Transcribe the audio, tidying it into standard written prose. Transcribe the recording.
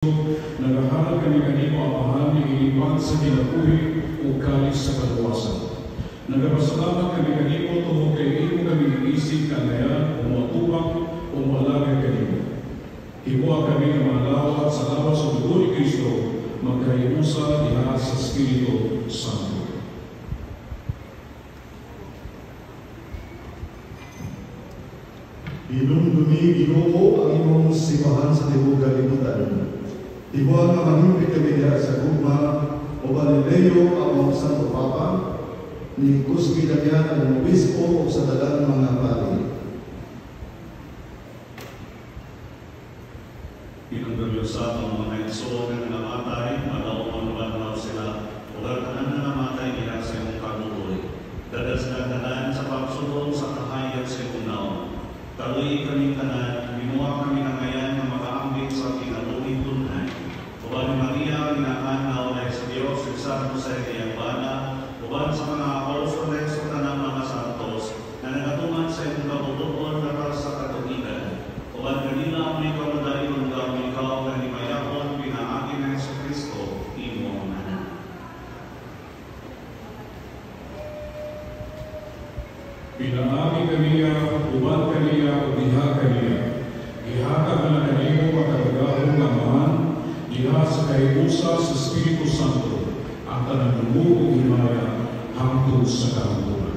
nagahanap kami kanimo ang mahal ni ilipan sa kinabuhi o kalis sa kaluwasan. Nagapasalamat kami kanimo tungkol kay imo kami isig kanayan o matubang o malagay kanimo. Himuha kami na malawat sa lawas sa dugo ni Kristo, magkahimusa diha sa Espiritu Santo. Inumdumi Ginoo ang imong simbahan sa tibuok kalibutan. Himuha nga mangimpit kami diha sa gugma o Galileo ang mga Santo Papa, ni Kusgidagyan ang obispo o sa dalang mga pari. Pinagdalyo sa atong mga igsoon nga namatay, malaw manubanaw sila, o tanan na namatay nila sa imong kabuloy. Dadas na tanan sa pagsulong sa kahayag sa imong naon. Kaluy kami tanan, binuha kami na ngayon na makaambit sa kinabuhing tunay. Uban ni Maria, kinakanaw na sa Diyos, sa Jose kayang bana, uban sa mga apostol sa tanang mga santos, na nagatuman sa imong kabutuon na para sa katugigan. Uban kanila may kamadayon ng ikaw na himayakon, pinaagin ng Yesu Kristo, imo na. Pinaagi kaniya, uban kaniya, o diha kaniya. Ihaka ka na kanimo makatagahong gamahan, diha sa kahimusa sa Espiritu Santo, ang tanang lumo o himaya hangtod sa kahamburan.